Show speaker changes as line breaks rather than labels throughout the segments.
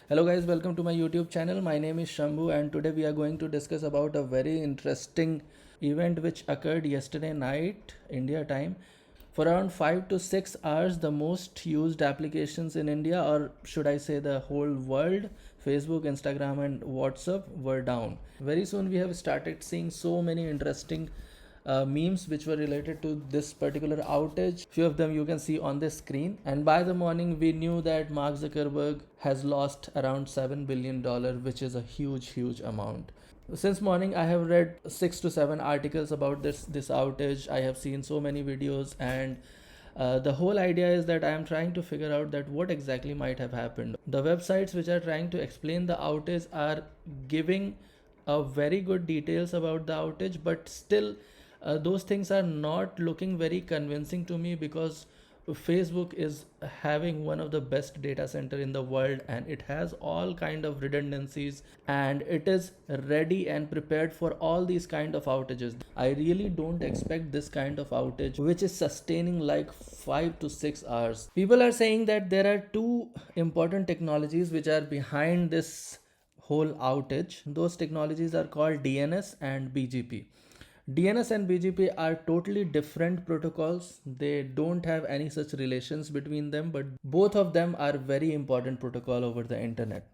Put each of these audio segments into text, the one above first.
Hello guys, welcome to my YouTube channel. My name is Shambhu and today we are going to discuss about a very interesting event which occurred yesterday night India time. For around 5 to 6 hours, the most used applications in India, or should I say the whole world, Facebook, Instagram and WhatsApp were down. Very soon we have started seeing so many interesting memes which were related to this particular outage. Few of them you can see on the screen. And by the morning, we knew that Mark Zuckerberg has lost around $7 billion, which is a huge amount. Since morning, I have read 6 to 7 articles about this outage. I have seen so many videos, and the whole idea is that I am trying to figure out that what exactly might have happened. The websites which are trying to explain the outage are giving very good details about the outage, but still those things are not looking very convincing to me, because Facebook is having one of the best data center in the world, and it has all kind of redundancies, and it is ready and prepared for all these kind of outages. I really don't expect this kind of outage which is sustaining like 5 to 6 hours. People are saying that there are two important technologies which are behind this whole outage. Those technologies are called DNS and BGP. DNS and BGP are totally different protocols. They don't have any such relations between them, but both of them are very important protocol over the internet.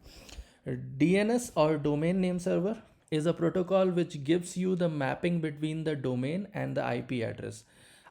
DNS, or domain name server, is a protocol which gives you the mapping between the domain and the IP address.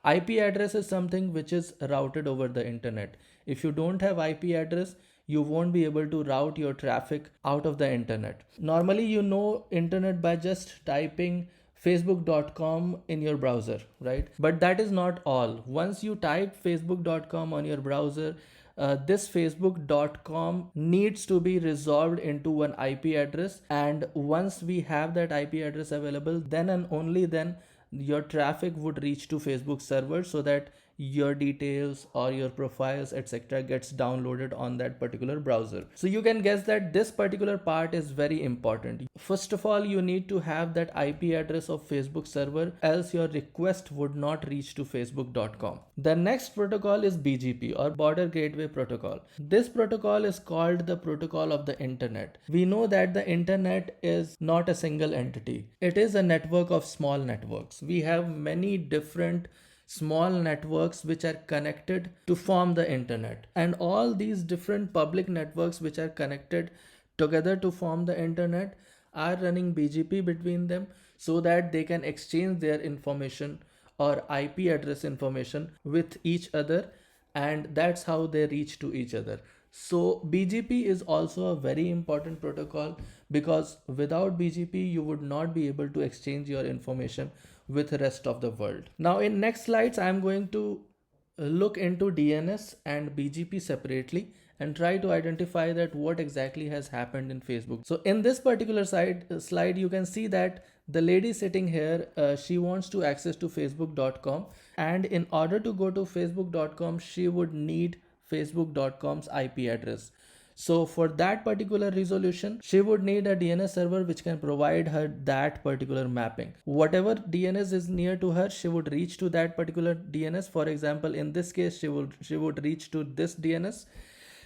IP address is something which is routed over the internet. If you don't have IP address, you won't be able to route your traffic out of the internet. Normally, you know internet by just typing facebook.com in your browser, right? But that is not all. Once you type facebook.com on your browser, this facebook.com needs to be resolved into one IP address, and once we have that IP address available, then and only then your traffic would reach to Facebook server, so that your details or your profiles etc gets downloaded on that particular browser. So you can guess that this particular part is very important. First of all, you need to have that IP address of Facebook server, else your request would not reach to facebook.com. The next protocol is BGP, or Border Gateway Protocol. This protocol is called the protocol of the internet. We know that the internet is not a single entity. It is a network of small networks. We have many different small networks which are connected to form the internet, and all these different public networks which are connected together to form the internet are running BGP between them, so that they can exchange their information or IP address information with each other, and that's how they reach to each other. So BGP is also a very important protocol, because without BGP you would not be able to exchange your information with the rest of the world. Now in next slides, I am going to look into DNS and BGP separately and try to identify that what exactly has happened in Facebook. So in this particular slide, you can see that the lady sitting here, she wants to access to facebook.com, and in order to go to facebook.com, she would need facebook.com's IP address. So for that particular resolution, she would need a DNS server which can provide her that particular mapping. Whatever DNS is near to her, she would reach to that particular DNS. For example, in this case, she would reach to this DNS.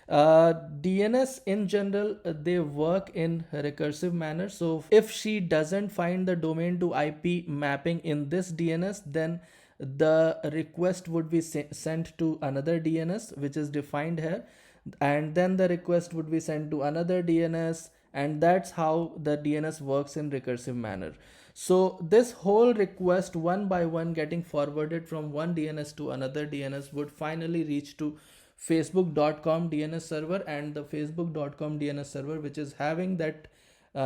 DNS in general, they work in recursive manner. So if she doesn't find the domain to IP mapping in this DNS, then the request would be sent to another DNS which is defined here, and then the request would be sent to another DNS, and that's how the DNS works in recursive manner. So this whole request, one by one, getting forwarded from one DNS to another DNS, would finally reach to facebook.com DNS server, and the facebook.com DNS server, which is having that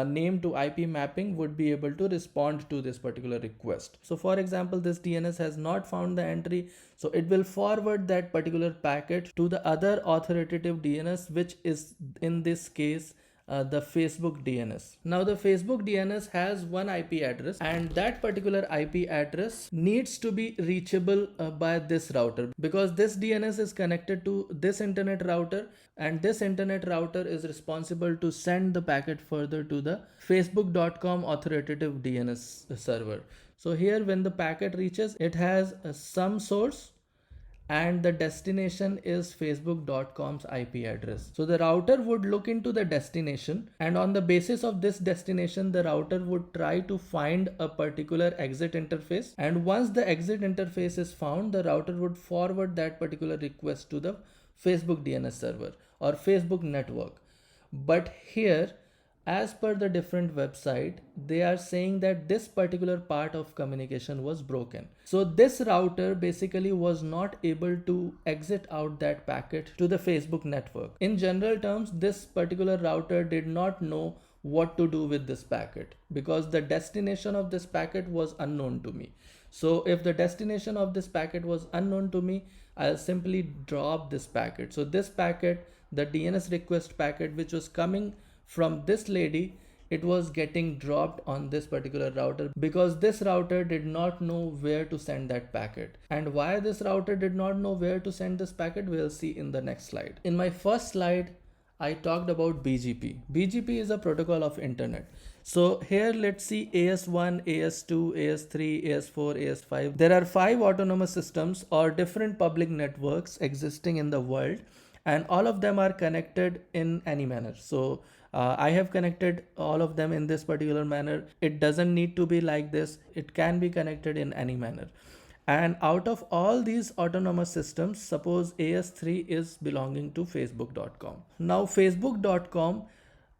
name to IP mapping, would be able to respond to this particular request. So for example, this DNS has not found the entry, so it will forward that particular packet to the other authoritative DNS, which is in this case the Facebook DNS. Now the Facebook DNS has one IP address, and that particular IP address needs to be reachable by this router, because this DNS is connected to this internet router, and this internet router is responsible to send the packet further to the facebook.com authoritative DNS server. So here, when the packet reaches, it has some source and the destination is facebook.com's IP address. So the router would look into the destination, and on the basis of this destination, the router would try to find a particular exit interface. And once the exit interface is found, the router would forward that particular request to the Facebook DNS server or Facebook network. But here, as per the different website, they are saying that this particular part of communication was broken. So this router basically was not able to exit out that packet to the Facebook network. In general terms, this particular router did not know what to do with this packet because the destination of this packet was unknown to me. So if the destination of this packet was unknown to me, I'll simply drop this packet. So this packet, the DNS request packet, which was coming from this lady, it was getting dropped on this particular router because this router did not know where to send that packet. And why this router did not know where to send this packet, we'll see in the next slide. In my first slide, I talked about BGP. BGP is a protocol of internet. So here let's see AS1, AS2, AS3, AS4, AS5. There are 5 autonomous systems or different public networks existing in the world, and all of them are connected in any manner. So I have connected all of them in this particular manner. It doesn't need to be like this. It can be connected in any manner. And out of all these autonomous systems, suppose AS3 is belonging to facebook.com. Now facebook.com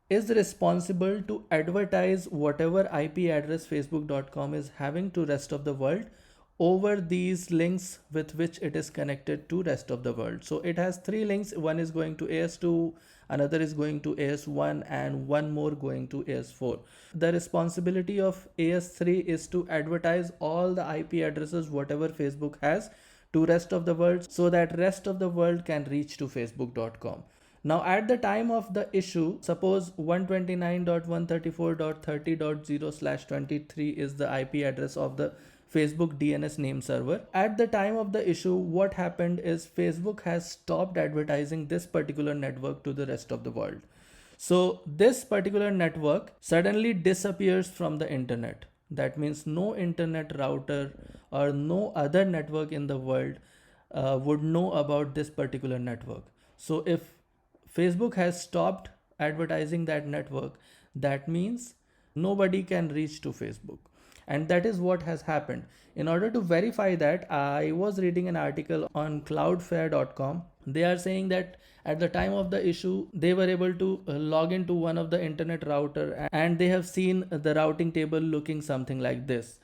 is responsible to advertise whatever IP address facebook.com is having to rest of the world over these links with which it is connected to rest of the world. So it has 3 links. One is going to AS2, another is going to AS1, and one more going to AS4. The responsibility of AS3 is to advertise all the IP addresses whatever Facebook has to rest of the world so that rest of the world can reach to facebook.com. Now at the time of the issue, suppose 129.134.30.0/23 is the IP address of the Facebook DNS name server. At the time of the issue, what happened is Facebook has stopped advertising this particular network to the rest of the world. So this particular network suddenly disappears from the internet. That means no internet router or no other network in the world would know about this particular network. So if Facebook has stopped advertising that network, that means nobody can reach to Facebook. And that is what has happened. In order to verify that, I was reading an article on cloudflare.com. They are saying that at the time of the issue, they were able to log into one of the internet router and they have seen the routing table looking something like this.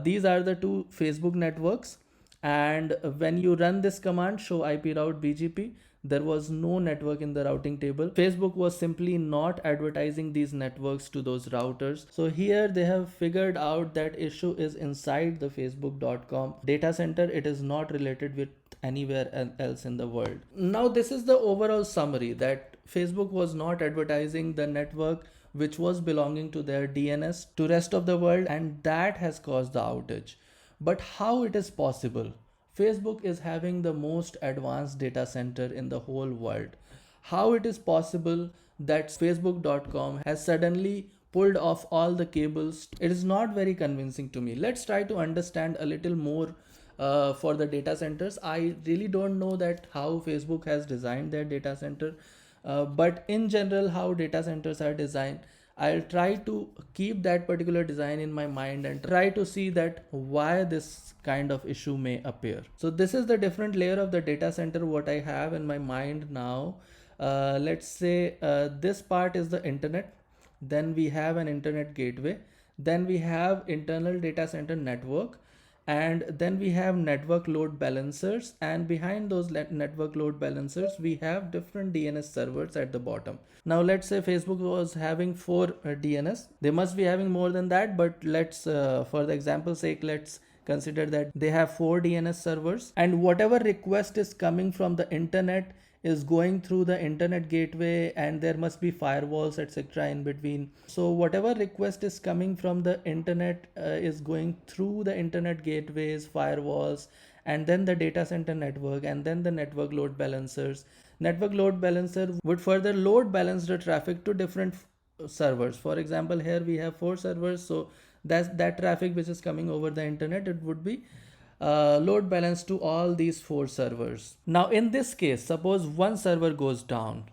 These are the 2 Facebook networks. And when you run this command, show IP route BGP, there was no network in the routing table. Facebook was simply not advertising these networks to those routers. So here they have figured out that issue is inside the facebook.com data center. It is not related with anywhere else in the world. Now this is the overall summary, that Facebook was not advertising the network which was belonging to their DNS to rest of the world, and that has caused the outage. But how it is possible? Facebook is having the most advanced data center in the whole world. How it is possible that facebook.com has suddenly pulled off all the cables? It is not very convincing to me. Let's try to understand a little more for the data centers. I really don't know that how Facebook has designed their data center, but in general, how data centers are designed, I'll try to keep that particular design in my mind and try to see that why this kind of issue may appear. So this is the different layer of the data center what I have in my mind now. Let's say this part is the internet. Then we have an internet gateway. Then we have internal data center network. And then we have network load balancers, and behind those network load balancers we have different DNS servers at the bottom. Now let's say Facebook was having 4 DNS. They must be having more than that, but let's for the example's sake, let's consider that they have 4 DNS servers, and whatever request is coming from the internet is going through the internet gateway, and there must be firewalls etc. in between. So whatever request is coming from the internet is going through the internet gateways, firewalls, and then the data center network, and then the network load balancers. Network load balancer would further load balance the traffic to different servers. For example, here we have 4 servers, so that traffic which is coming over the internet, it would be load balance to all these 4 servers. Now in this case, suppose one server goes down,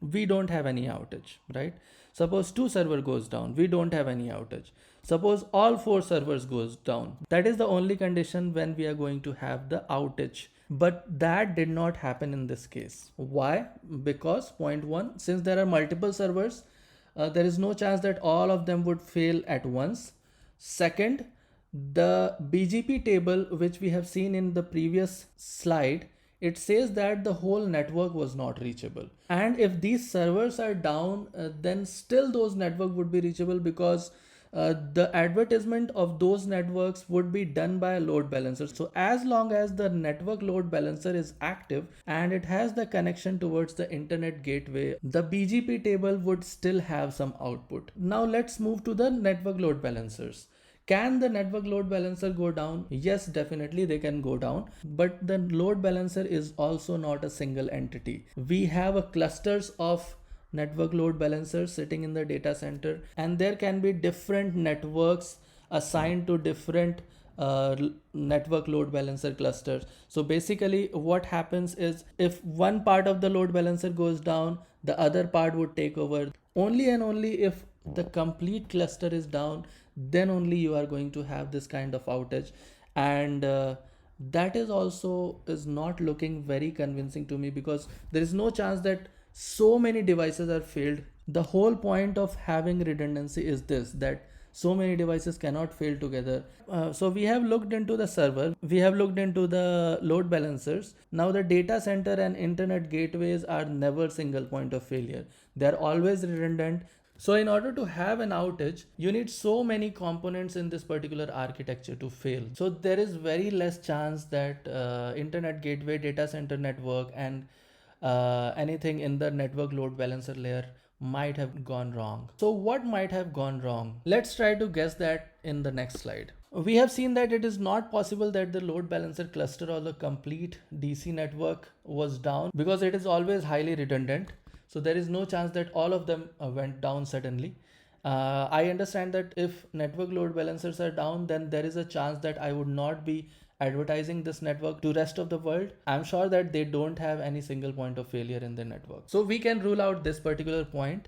we don't have any outage, right? Suppose 2 server goes down, we don't have any outage. Suppose all 4 servers goes down, that is the only condition when we are going to have the outage. But that did not happen in this case. Why? Because point one, since there are multiple servers, there is no chance that all of them would fail at once. Second, the BGP table which we have seen in the previous slide, it says that the whole network was not reachable. And if these servers are down, then still those network would be reachable, because the advertisement of those networks would be done by a load balancer. So as long as the network load balancer is active and it has the connection towards the internet gateway, the BGP table would still have some output. Now let's move to the network load balancers. Can the network load balancer go down? Yes, definitely they can go down. But the load balancer is also not a single entity. We have a clusters of network load balancers sitting in the data center, and there can be different networks assigned to different network load balancer clusters. So basically what happens is, if one part of the load balancer goes down, the other part would take over. Only and only if the complete cluster is down, then only you are going to have this kind of outage. And that is also is not looking very convincing to me, because there is no chance that so many devices are failed. The whole point of having redundancy is this, that so many devices cannot fail together. So we have looked into the server, we have looked into the load balancers. Now the data center and internet gateways are never single point of failure. They are always redundant. So in order to have an outage, you need so many components in this particular architecture to fail. So there is very less chance that internet gateway, data center network, and anything in the network load balancer layer might have gone wrong. So what might have gone wrong? Let's try to guess that in the next slide. We have seen that it is not possible that the load balancer cluster or the complete DC network was down, because it is always highly redundant. So there is no chance that all of them went down suddenly. I understand that if network load balancers are down, then there is a chance that I would not be advertising this network to rest of the world. I'm sure that they don't have any single point of failure in their network. So we can rule out this particular point.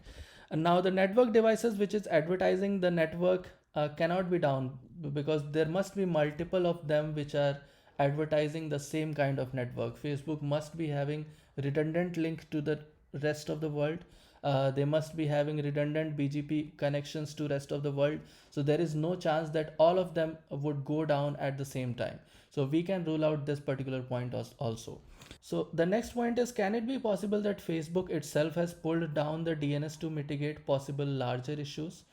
And now the network devices which is advertising the network cannot be down, because there must be multiple of them which are advertising the same kind of network. Facebook must be having redundant link to the rest of the world. They must be having redundant BGP connections to rest of the world. So there is no chance that all of them would go down at the same time. So we can rule out this particular point also. So the next point is, can it be possible that Facebook itself has pulled down the DNS to mitigate possible larger issues?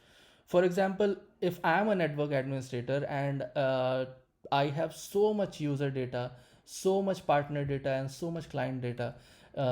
For example, if I am a network administrator and I have so much user data, so much partner data, and so much client data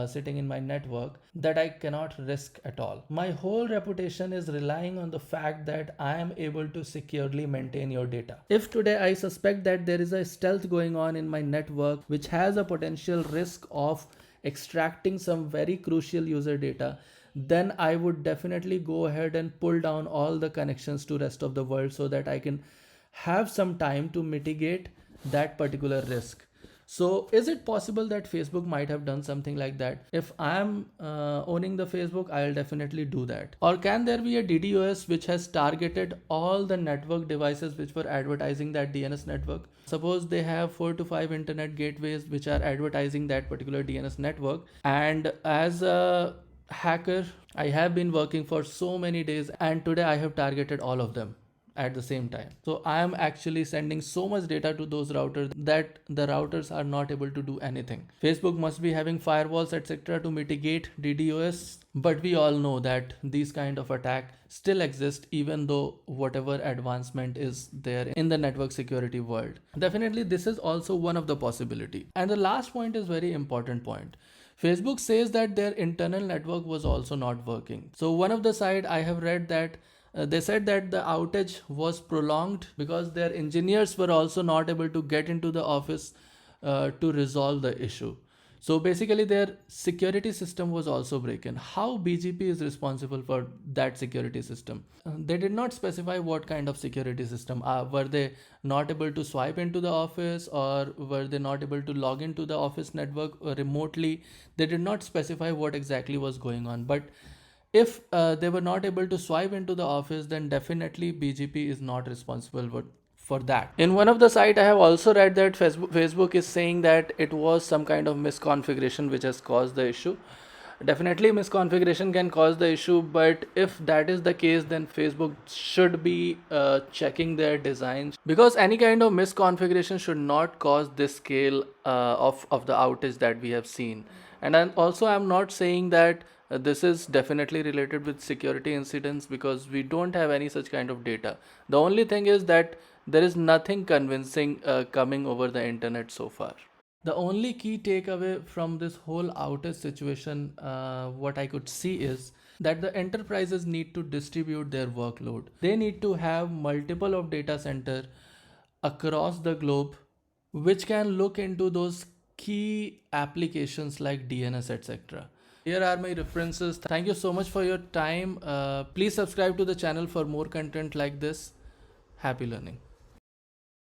sitting in my network that I cannot risk at all. My whole reputation is relying on the fact that I am able to securely maintain your data. If today I suspect that there is a stealth going on in my network which has a potential risk of extracting some very crucial user data, then I would definitely go ahead and pull down all the connections to rest of the world, so that I can have some time to mitigate that particular risk. So is it possible that Facebook might have done something like that? If I'm owning the Facebook, I'll definitely do that. Or can there be a DDoS which has targeted all the network devices which were advertising that DNS network? Suppose they have 4 to 5 internet gateways which are advertising that particular DNS network. And as a hacker, I have been working for so many days, and today I have targeted all of them at the same time. So I am actually sending so much data to those routers that the routers are not able to do anything. Facebook must be having firewalls, etc. to mitigate DDoS, but we all know that these kind of attack still exist, even though whatever advancement is there in the network security world. Definitely this is also one of the possibility. And the last point is very important point. Facebook says that their internal network was also not working. So one of the side I have read that they said that the outage was prolonged because their engineers were also not able to get into the office to resolve the issue. So basically, their security system was also broken. How BGP is responsible for that security system? They did not specify what kind of security system. Were they not able to swipe into the office, or were they not able to log into the office network remotely? They did not specify what exactly was going on. But if they were not able to swipe into the office, then definitely BGP is not responsible for that. In one of the site, I have also read that Facebook is saying that it was some kind of misconfiguration which has caused the issue. Definitely misconfiguration can cause the issue, but if that is the case, then Facebook should be checking their designs, because any kind of misconfiguration should not cause this scale of the outage that we have seen. And I'm not saying that this is definitely related with security incidents, because we don't have any such kind of data. The only thing is that there is nothing convincing coming over the internet so far. The only key takeaway from this whole outage situation, what I could see is that the enterprises need to distribute their workload. They need to have multiple of data center across the globe, which can look into those key applications like DNS, etc. Here are my references. Thank you so much for your time. Please subscribe to the channel for more content like this. Happy learning.